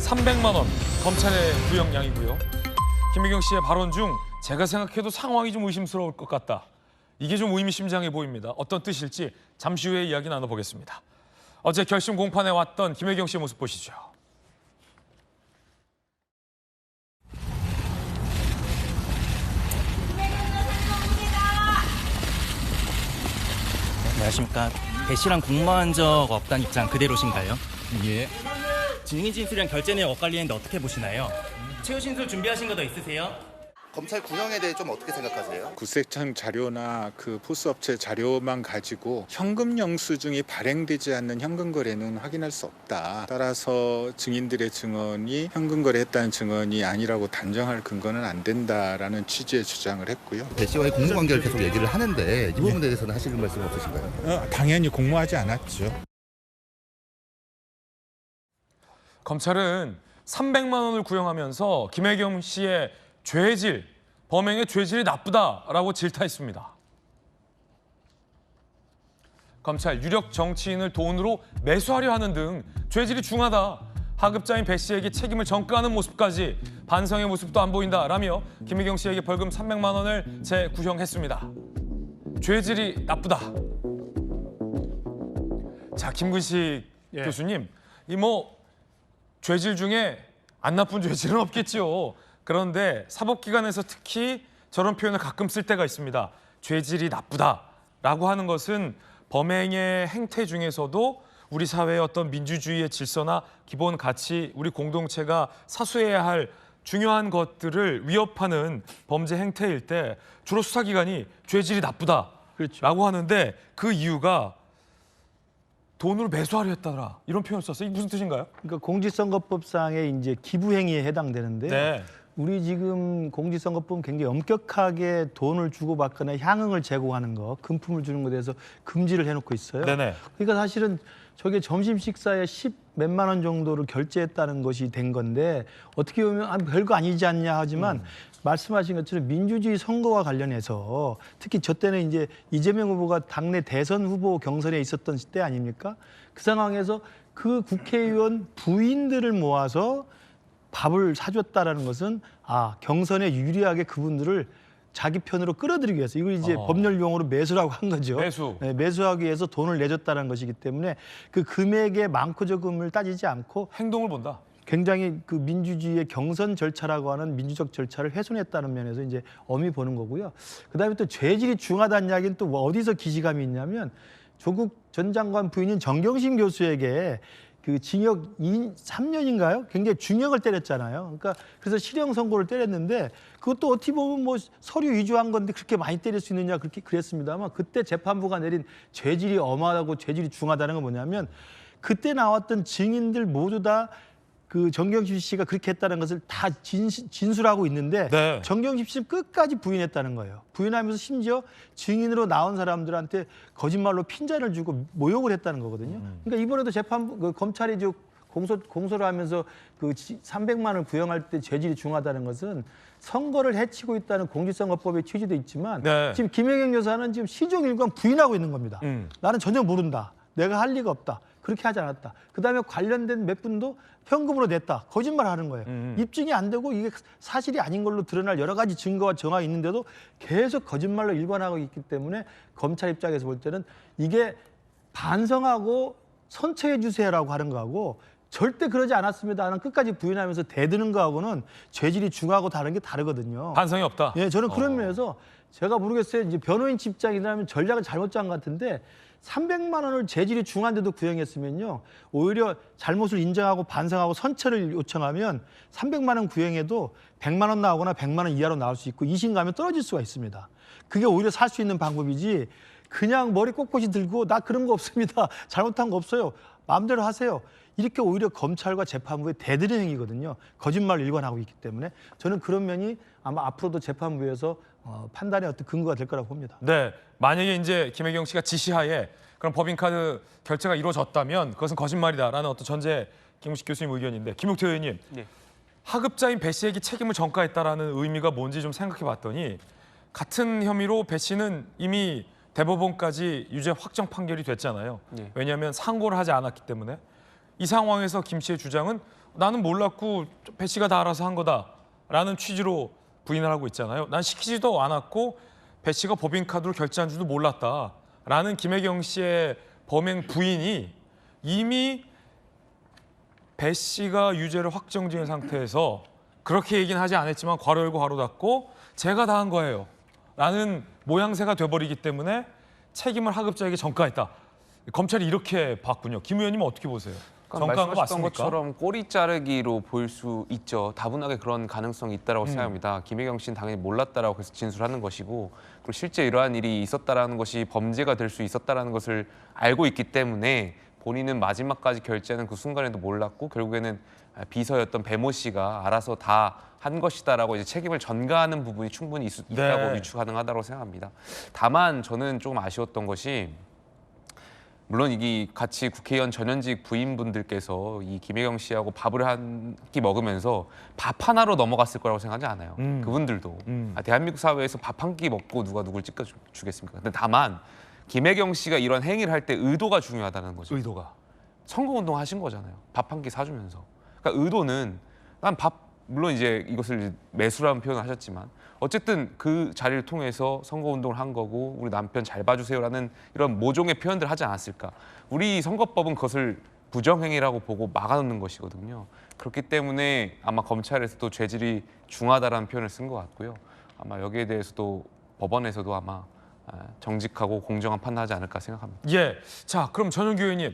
300만 원 검찰의 구형량이고요. 김혜경 씨의 발언 중 제가 생각해도 상황이 좀 의심스러울 것 같다. 이게 좀 의미심장해 보입니다. 어떤 뜻일지 잠시 후에 이야기 나눠보겠습니다. 어제 결심 공판에 왔던 김혜경 씨의 모습 보시죠. 안녕하십니까. 배 씨랑 공모한 적 없다는 입장 그대로신가요? 예. 증인 진술이랑 결제 내역 엇갈리는데 어떻게 보시나요? 최후 진술 준비하신 거 더 있으세요? 검찰 구형에 대해 좀 어떻게 생각하세요? 구세청 자료나 그 포스업체 자료만 가지고 현금 영수증이 발행되지 않는 현금 거래는 확인할 수 없다. 따라서 증인들의 증언이 현금 거래했다는 증언이 아니라고 단정할 근거는 안 된다라는 취지의 주장을 했고요. 배 씨와의 공무관계를 계속 얘기를 하는데 이 부분에 대해서는 하시는 말씀 없으신가요? 당연히 공모하지 않았죠. 검찰은 300만 원을 구형하면서 김혜경 씨의 죄질, 범행의 죄질이 나쁘다라고 질타했습니다. 검찰, 유력 정치인을 돈으로 매수하려 하는 등 죄질이 중하다. 하급자인 배 씨에게 책임을 전가하는 모습까지 반성의 모습도 안 보인다라며 김혜경 씨에게 벌금 300만 원을 재구형했습니다. 죄질이 나쁘다. 자, 김근식 교수님, 죄질 중에 안 나쁜 죄질은 없겠지요. 그런데 사법기관에서 특히 저런 표현을 가끔 쓸 때가 있습니다. 죄질이 나쁘다라고 하는 것은 범행의 행태 중에서도 우리 사회의 어떤 민주주의의 질서나 기본 가치, 우리 공동체가 사수해야 할 중요한 것들을 위협하는 범죄 행태일 때 주로 수사기관이 죄질이 나쁘다라고 하는데 그 이유가 돈으로 매수하려 했다라 이런 표현을 썼어요. 이게 무슨 뜻인가요? 그러니까 공직선거법상의 이제 기부 행위에 해당되는데요. 네. 우리 지금 공직선거법 굉장히 엄격하게 돈을 주고받거나 향응을 제공하는 거, 금품을 주는 것에 대해서 금지를 해놓고 있어요. 네네. 그러니까 사실은 저게 점심 식사에 10몇만 원 정도를 결제했다는 것이 된 건데 어떻게 보면 별거 아니지 않냐 하지만 말씀하신 것처럼 민주주의 선거와 관련해서 특히 저 때는 이제 이재명 후보가 당내 대선 후보 경선에 있었던 때 아닙니까? 그 상황에서 그 국회의원 부인들을 모아서 밥을 사줬다라는 것은 경선에 유리하게 그분들을 자기 편으로 끌어들이기 위해서 이걸 이제 법률 용어로 매수라고 한 거죠. 매수. 네, 매수하기 위해서 돈을 내줬다는 것이기 때문에 그 금액의 많고 적음을 따지지 않고 행동을 본다. 굉장히 그 민주주의의 경선 절차라고 하는 민주적 절차를 훼손했다는 면에서 이제 엄히 보는 거고요. 그다음에 또 죄질이 중하다는 이야기는 또 어디서 기시감이 있냐면 조국 전 장관 부인인 정경심 교수에게 그 징역 3년인가요? 굉장히 중형을 때렸잖아요. 그러니까 그래서 실형 선고를 때렸는데 그것도 어떻게 보면 뭐 서류 위조한 건데 그렇게 많이 때릴 수 있느냐 그랬습니다만 그때 재판부가 내린 죄질이 엄하다고 죄질이 중하다는 건 뭐냐면 그때 나왔던 증인들 모두 다 그 정경심 씨가 그렇게 했다는 것을 다 진술하고 있는데 네. 정경심 씨는 끝까지 부인했다는 거예요. 부인하면서 심지어 증인으로 나온 사람들한테 거짓말로 핀잔을 주고 모욕을 했다는 거거든요. 그러니까 이번에도 재판부 검찰이 공소를 하면서 그 300만 원을 구형할 때 죄질이 중하다는 것은 선거를 해치고 있다는 공직선거법의 취지도 있지만 네. 지금 김혜경 여사는 지금 시종일관 부인하고 있는 겁니다. 나는 전혀 모른다. 내가 할 리가 없다. 그렇게 하지 않았다. 그다음에 관련된 몇 분도 현금으로 냈다. 거짓말하는 거예요. 입증이 안 되고 이게 사실이 아닌 걸로 드러날 여러 가지 증거와 정황이 있는데도 계속 거짓말로 일관하고 있기 때문에 검찰 입장에서 볼 때는 이게 반성하고 선처해 주세요라고 하는 거하고 절대 그러지 않았습니다. 나는 끝까지 부인하면서 대드는 거하고는 죄질이 중하고 다른 게 다르거든요. 반성이 없다. 예, 저는 그런 면에서 제가 모르겠어요. 이제 변호인 입장이라면 전략을 잘못 짠 것 같은데 300만 원을 죄질이 중한데도 구형했으면요. 오히려 잘못을 인정하고 반성하고 선처를 요청하면 300만 원 구형해도 100만 원 나오거나 100만 원 이하로 나올 수 있고 2심 가면 떨어질 수가 있습니다. 그게 오히려 살 수 있는 방법이지 그냥 머리 꼿꼿이 들고 나 그런 거 없습니다. 잘못한 거 없어요. 마음대로 하세요. 이렇게 오히려 검찰과 재판부의 대들의 행위거든요. 거짓말을 일관하고 있기 때문에 저는 그런 면이 아마 앞으로도 재판부에서 판단의 어떤 근거가 될 거라고 봅니다. 네, 만약에 이제 김혜경 씨가 지시하에 그런 법인카드 결제가 이루어졌다면 그것은 거짓말이다라는 어떤 전제 김웅식 교수님 의견인데 김용태 의원님, 하급자인 배 씨에게 책임을 전가했다라는 의미가 뭔지 좀 생각해봤더니 같은 혐의로 배 씨는 이미 대법원까지 유죄 확정 판결이 됐잖아요. 왜냐하면 상고를 하지 않았기 때문에 이 상황에서 김 씨의 주장은 나는 몰랐고 배 씨가 다 알아서 한 거다라는 취지로 부인을 하고 있잖아요. 난 시키지도 않았고 배 씨가 법인카드로 결제한 줄도 몰랐다라는 김혜경 씨의 범행 부인이 이미 배 씨가 유죄를 확정지은 상태에서 그렇게 얘기는 하지 않았지만 괄호 열고 괄호 닫고 제가 다 한 거예요 라는 모양새가 돼버리기 때문에 책임을 하급자에게 전가했다. 검찰이 이렇게 봤군요. 김 의원님은 어떻게 보세요? 전가한 거 말씀하셨던 맞습니까? 것처럼 꼬리 자르기로 보일 수 있죠. 다분하게 그런 가능성이 있다고 생각합니다. 김혜경 씨는 당연히 몰랐다라고 해서 진술하는 것이고, 그리고 실제 이러한 일이 있었다라는 것이 범죄가 될 수 있었다라는 것을 알고 있기 때문에 본인은 마지막까지 결제하는 그 순간에도 몰랐고 결국에는 비서였던 배모 씨가 알아서 다 한 것이다라고 이제 책임을 전가하는 부분이 충분히 있다고 유추 가능하다고 생각합니다. 다만 저는 조금 아쉬웠던 것이, 물론 이게 같이 국회의원 전현직 부인분들께서 이 김혜경 씨하고 밥을 한 끼 먹으면서 밥 하나로 넘어갔을 거라고 생각하지 않아요. 그분들도 대한민국 사회에서 밥 한 끼 먹고 누가 누굴 찍어주겠습니까? 근데 다만 김혜경 씨가 이런 행위를 할 때 의도가 중요하다는 거죠. 의도가. 선거운동 하신 거잖아요. 밥 한 끼 사주면서. 그러니까 의도는 난 밥, 물론 이제 이것을 매수라는 표현을 하셨지만 어쨌든 그 자리를 통해서 선거운동을 한 거고 우리 남편 잘 봐주세요라는 이런 모종의 표현들을 하지 않았을까. 우리 선거법은 그것을 부정행위라고 보고 막아놓는 것이거든요. 그렇기 때문에 아마 검찰에서도 죄질이 중하다라는 표현을 쓴 것 같고요. 아마 여기에 대해서도 법원에서도 아마 정직하고 공정한 판단하지 않을까 생각합니다. 예. 자, 그럼 전용기 의원님.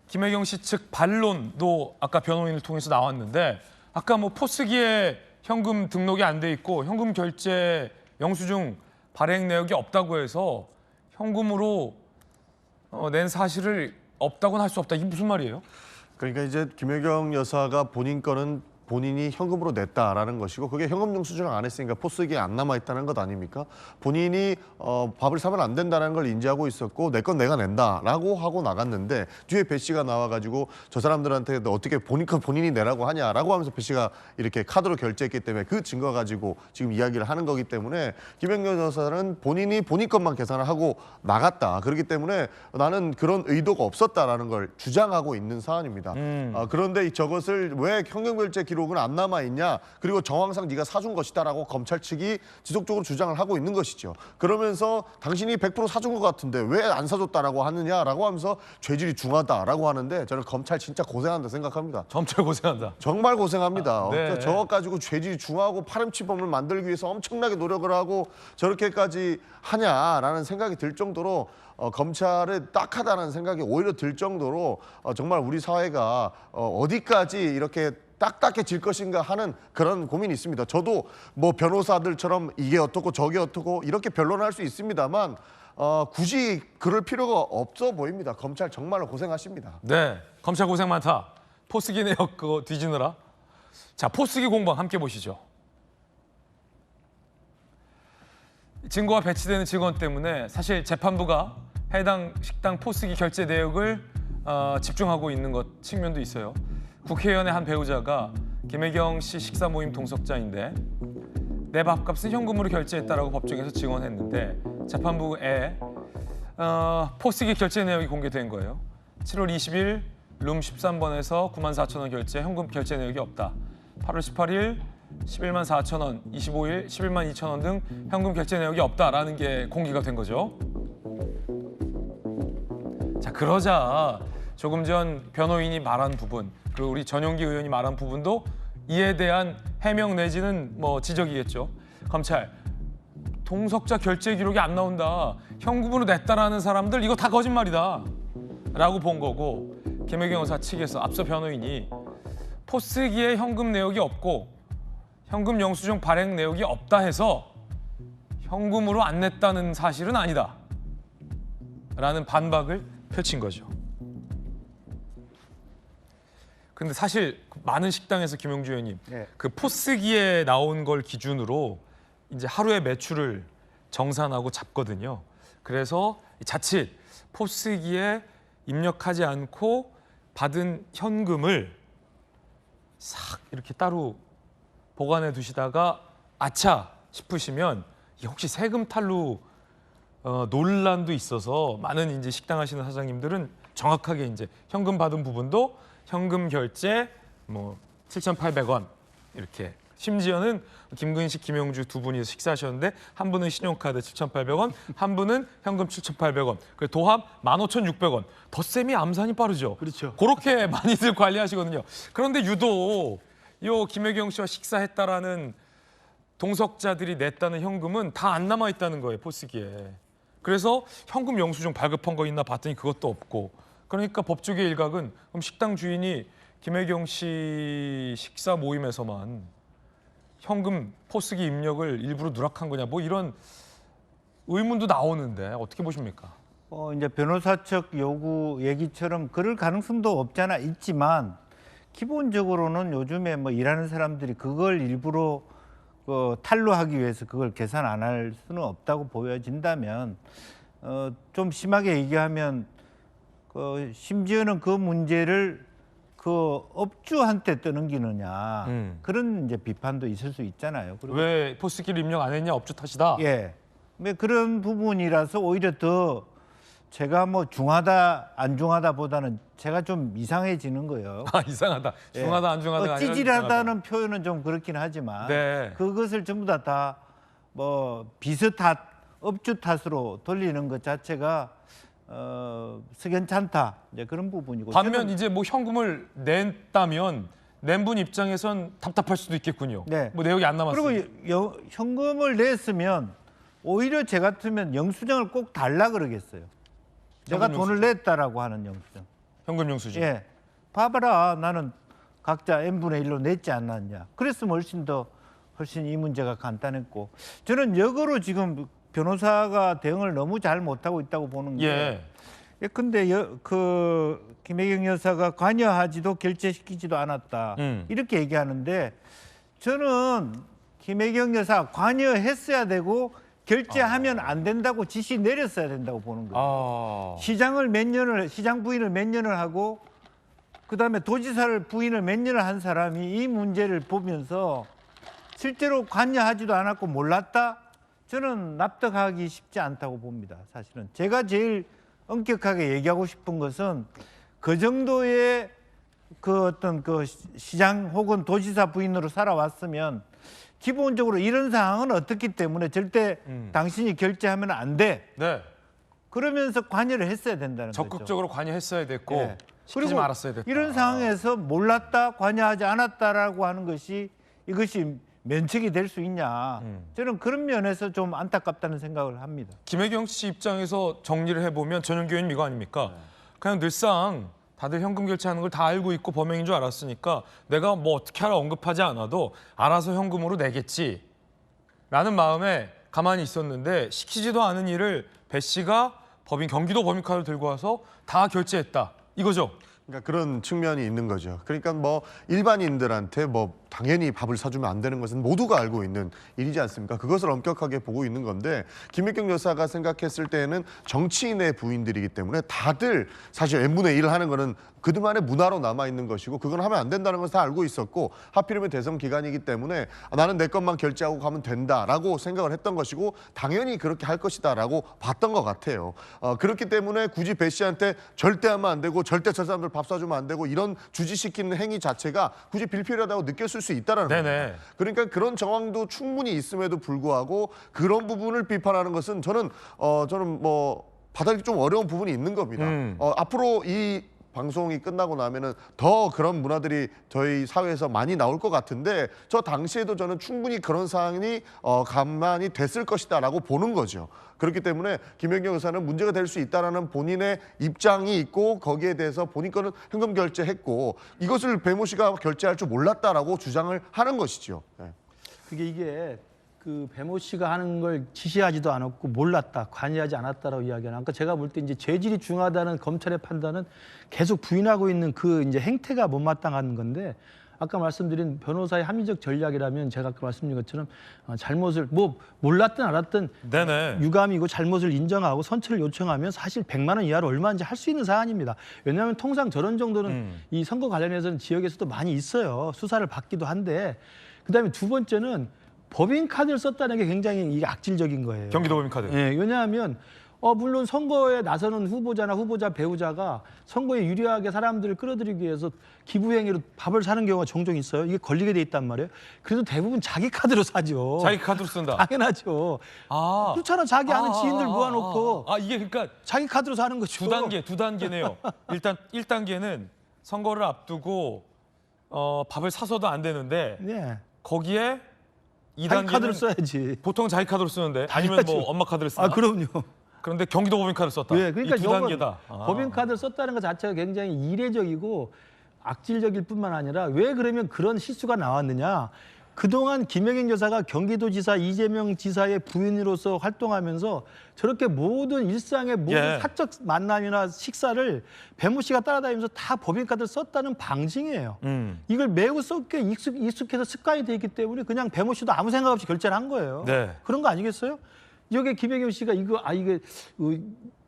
김혜경 씨 측 반론도 아까 변호인을 통해서 나왔는데 아까 뭐 포스기에 현금 등록이 안 돼 있고 현금 결제 영수증 발행 내역이 없다고 해서 현금으로 낸 사실을 없다고는 할 수 없다. 이게 무슨 말이에요? 그러니까 이제 김혜경 여사가 본인 거는 본인이 현금으로 냈다라는 것이고 그게 현금 영수증을 안 했으니까 포스기에 안 남아 있다는 것 아닙니까? 본인이 밥을 사면 안 된다는 걸 인지하고 있었고 내 건 내가 낸다라고 하고 나갔는데 뒤에 배 씨가 나와가지고 저 사람들한테 어떻게 본인 건 본인이 내라고 하냐라고 하면서 배 씨가 이렇게 카드로 결제했기 때문에 그 증거 가지고 지금 이야기를 하는 거기 때문에 김혜경 여사는 본인이 본인 것만 계산을 하고 나갔다. 그렇기 때문에 나는 그런 의도가 없었다라는 걸 주장하고 있는 사안입니다. 그런데 저것을 왜 현금 결제 기록은 안 남아 있냐? 그리고 정황상 네가 사준 것이다라고 검찰 측이 지속적으로 주장을 하고 있는 것이죠. 그러면서 당신이 100% 사준 것 같은데 왜 안 사줬다라고 하느냐라고 하면서 죄질이 중하다라고 하는데 저는 검찰 진짜 고생한다 생각합니다. 점철 고생한다. 정말 고생합니다. 네. 저것 가지고 죄질이 중하고 파렴치범을 만들기 위해서 엄청나게 노력을 하고 저렇게까지 하냐라는 생각이 들 정도로 검찰은 딱하다는 생각이 오히려 들 정도로 정말 우리 사회가 어디까지 이렇게 딱딱해질 것인가 하는 그런 고민이 있습니다. 저도 뭐 변호사들처럼 이게 어떻고 저게 어떻고 이렇게 변론할 수 있습니다만 굳이 그럴 필요가 없어 보입니다. 검찰 정말로 고생하십니다. 네, 검찰 고생 많다. 포스기 내역 그거 뒤지느라. 자, 포스기 공방 함께 보시죠. 증거가 배치되는 증언 때문에 사실 재판부가 해당 식당 포스기 결제 내역을 집중하고 있는 것 측면도 있어요. 국회의원의 한 배우자가 김혜경 씨 식사 모임 동석자인데 내 밥값은 현금으로 결제했다라고 법정에서 증언했는데 재판부에 포스기 결제 내역이 공개된 거예요. 7월 20일 룸 13번에서 94,000원 결제, 현금 결제 내역이 없다. 8월 18일 11만 4,000원, 25일 11만 2,000원 등 현금 결제 내역이 없다라는 게 공개가 된 거죠. 자, 그러자 조금 전 변호인이 말한 부분, 그리고 우리 전용기 의원이 말한 부분도 이에 대한 해명 내지는 뭐 지적이겠죠. 검찰, 동석자 결제 기록이 안 나온다. 현금으로 냈다라는 사람들 이거 다 거짓말이다. 라고 본 거고 김혜경 여사 측에서 앞서 변호인이 포스기에 현금 내역이 없고 현금 영수증 발행 내역이 없다 해서 현금으로 안 냈다는 사실은 아니다. 라는 반박을 펼친 거죠. 근데 사실 많은 식당에서 김용주 의원님 그 포스기에 나온 걸 기준으로 이제 하루의 매출을 정산하고 잡거든요. 그래서 자칫 포스기에 입력하지 않고 받은 현금을 싹 이렇게 따로 보관해 두시다가 아차 싶으시면 이게 혹시 세금 탈루 논란도 있어서 많은 이제 식당 하시는 사장님들은 정확하게 이제 현금 받은 부분도 현금 결제 뭐 7,800원 이렇게. 심지어는 김근식, 김영주 두 분이 식사하셨는데 한 분은 신용카드 7,800원, 한 분은 현금 7,800원. 그 도합 15,600원. 덧셈이 암산이 빠르죠. 그렇죠. 그렇게 많이들 관리하시거든요. 그런데 유독 요 김혜경 씨와 식사했다라는 동석자들이 냈다는 현금은 다 안 남아 있다는 거예요, 포스기에. 그래서 현금 영수증 발급한 거 있나 봤더니 그것도 없고. 그러니까 법조계 일각은 그럼 식당 주인이 김혜경 씨 식사 모임에서만 현금 포스기 입력을 일부러 누락한 거냐, 뭐 이런 의문도 나오는데 어떻게 보십니까? 이제 변호사 측 요구 얘기처럼 그럴 가능성도 없잖아 있지만 기본적으로는 요즘에 뭐 일하는 사람들이 그걸 일부러 탈루하기 위해서 그걸 계산 안 할 수는 없다고 보여진다면 좀 심하게 얘기하면 심지어는 그 문제를 그 업주한테 떠넘기느냐 그런 이제 비판도 있을 수 있잖아요. 그리고 왜 포스기를 입력 안 했냐, 업주 탓이다. 예, 그런 부분이라서 오히려 더 제가 뭐 중하다 안 중하다보다는 제가 좀 이상해지는 거예요. 아, 이상하다. 중하다 안 중하다가 아니라 찌질하다는 표현은 좀 그렇긴 하지만 네. 그것을 전부 다 뭐 비서 탓, 업주 탓으로 돌리는 것 자체가 석연찮다 이제 그런 부분이고. 반면 저는 이제 뭐 현금을 냈다면 낸 분 입장에선 답답할 수도 있겠군요. 네. 뭐 내역이 안 남았어요. 그리고 현금을 냈으면 오히려 제 같으면 영수증을 꼭 달라 그러겠어요. 내가 현금 돈을 냈다라고 하는 영수증. 현금 영수증. 예, 봐봐라 나는 각자 n분의 1로 냈지 않았냐. 그랬으면 훨씬 이 문제가 간단했고 저는 역으로 지금 변호사가 대응을 너무 잘 못하고 있다고 보는 게. 예. 예, 근데 그 김혜경 여사가 관여하지도 결제시키지도 않았다 이렇게 얘기하는데 저는 김혜경 여사 관여했어야 되고 결제하면 안 된다고 지시 내렸어야 된다고 보는 거예요. 시장 부인을 몇 년을 하고 그다음에 도지사를 부인을 몇 년을 한 사람이 이 문제를 보면서 실제로 관여하지도 않았고 몰랐다? 저는 납득하기 쉽지 않다고 봅니다. 사실은 제가 제일 엄격하게 얘기하고 싶은 것은 그 정도의 그 어떤 그 시장 혹은 도지사 부인으로 살아왔으면 기본적으로 이런 상황은 없기 때문에 절대 당신이 결제하면 안 돼. 네. 그러면서 관여를 했어야 된다는 거죠. 적극적으로 관여했어야 됐고 예. 시키지 말았어야 됐다. 이런 상황에서 몰랐다, 관여하지 않았다라고 하는 것이 이것이 면책이 될 수 있냐. 저는 그런 면에서 좀 안타깝다는 생각을 합니다. 김혜경 씨 입장에서 정리를 해보면 전용기 의원님 이거 아닙니까? 그냥 늘상 다들 현금 결제하는 걸 다 알고 있고 범행인 줄 알았으니까 내가 뭐 어떻게 하라 언급하지 않아도 알아서 현금으로 내겠지 라는 마음에 가만히 있었는데 시키지도 않은 일을 배 씨가 경기도 법인카드를 들고 와서 다 결제했다 이거죠? 그러니까 그런 측면이 있는 거죠. 그러니까 뭐 일반인들한테 뭐 당연히 밥을 사주면 안 되는 것은 모두가 알고 있는 일이지 않습니까? 그것을 엄격하게 보고 있는 건데 김혜경 여사가 생각했을 때는 정치인의 부인들이기 때문에 다들 사실 n분의 1을 하는 거는 그동안의 문화로 남아있는 것이고 그건 하면 안 된다는 것을 다 알고 있었고 하필이면 대선 기간이기 때문에 나는 내 것만 결제하고 가면 된다라고 생각을 했던 것이고 당연히 그렇게 할 것이다라고 봤던 것 같아요. 그렇기 때문에 굳이 배 씨한테 절대 하면 안 되고 절대 저 사람들 밥 사주면 안 되고 이런 주지시키는 행위 자체가 굳이 불필요하다고 느꼈을 수 있다라는 겁니다. 그러니까 그런 정황도 충분히 있음에도 불구하고 그런 부분을 비판하는 것은 저는 뭐 받아들이기 좀 어려운 부분이 있는 겁니다. 앞으로 이 방송이 끝나고 나면은 더 그런 문화들이 저희 사회에서 많이 나올 것 같은데 저 당시에도 저는 충분히 그런 상황이 가만히 됐을 것이다라고 보는 거죠. 그렇기 때문에 김혜경 여사는 문제가 될 수 있다라는 본인의 입장이 있고 거기에 대해서 본인 거는 현금 결제했고 이것을 배모 씨가 결제할 줄 몰랐다라고 주장을 하는 것이죠. 네. 이게 그 배모 씨가 하는 걸 지시하지도 않았고 몰랐다, 관여하지 않았다라고 이야기하는. 아까 제가 볼 때 이제 죄질이 중하다는 검찰의 판단은 계속 부인하고 있는 그 이제 행태가 못마땅한 건데 아까 말씀드린 변호사의 합리적 전략이라면 제가 아까 말씀드린 것처럼 잘못을 뭐 몰랐든 알았든 유감이고 잘못을 인정하고 선처를 요청하면 사실 100만 원 이하로 얼마인지 할 수 있는 사안입니다. 왜냐하면 통상 저런 정도는 이 선거 관련해서는 지역에서도 많이 있어요. 수사를 받기도 한데 그다음에 두 번째는 법인카드를 썼다는 게 굉장히 이게 악질적인 거예요. 경기도 법인카드. 예, 왜냐하면 물론 선거에 나서는 후보자나 후보자 배우자가 선거에 유리하게 사람들을 끌어들이기 위해서 기부행위로 밥을 사는 경우가 종종 있어요. 이게 걸리게 돼 있단 말이에요. 그래도 대부분 자기 카드로 사죠. 자기 카드로 쓴다. 당연하죠. 아, 그렇잖아. 자기 아는 지인들 모아놓고 이게 그러니까 자기 카드로 사는 거죠. 두 단계네요. 일단 1단계는 선거를 앞두고 밥을 사서도 안 되는데 네. 거기에 자기 카드로 2단계는 써야지. 보통 자기 카드로 쓰는데 아니면 뭐 엄마 카드를 쓰나? 그럼요. 그런데 경기도 법인카드를 썼다. 네, 그러니까 이 두 단계다. 법인카드를 썼다는 것 자체가 굉장히 이례적이고 악질적일 뿐만 아니라 왜 그러면 그런 실수가 나왔느냐. 그동안 김혜경 여사가 경기도지사 이재명 지사의 부인으로서 활동하면서 저렇게 모든 일상의 모든 사적 만남이나 식사를 배모 씨가 따라다니면서 다 법인카드를 썼다는 방증이에요. 이걸 매우 썩게 익숙해서 습관이 돼 있기 때문에 그냥 배모 씨도 아무 생각 없이 결제를 한 거예요. 네. 그런 거 아니겠어요? 여기 김혜경 씨가 이게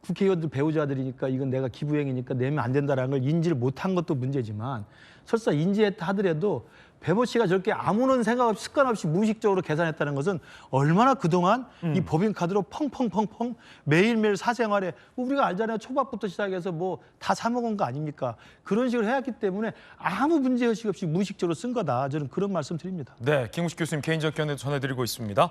국회의원들 배우자들이니까 이건 내가 기부행위니까 내면 안 된다라는 걸 인지를 못한 것도 문제지만 설사 인지했다 하더라도 배모 씨가 저렇게 아무런 생각 없이 습관 없이 무의식적으로 계산했다는 것은 얼마나 그동안 이 법인카드로 펑펑펑펑 매일매일 사생활에 우리가 알잖아요. 초밥부터 시작해서 뭐 다 사 먹은 거 아닙니까? 그런 식으로 해왔기 때문에 아무 문제의식 없이 무의식적으로 쓴 거다. 저는 그런 말씀 드립니다. 네, 김우식 교수님 개인적 견해 전해드리고 있습니다.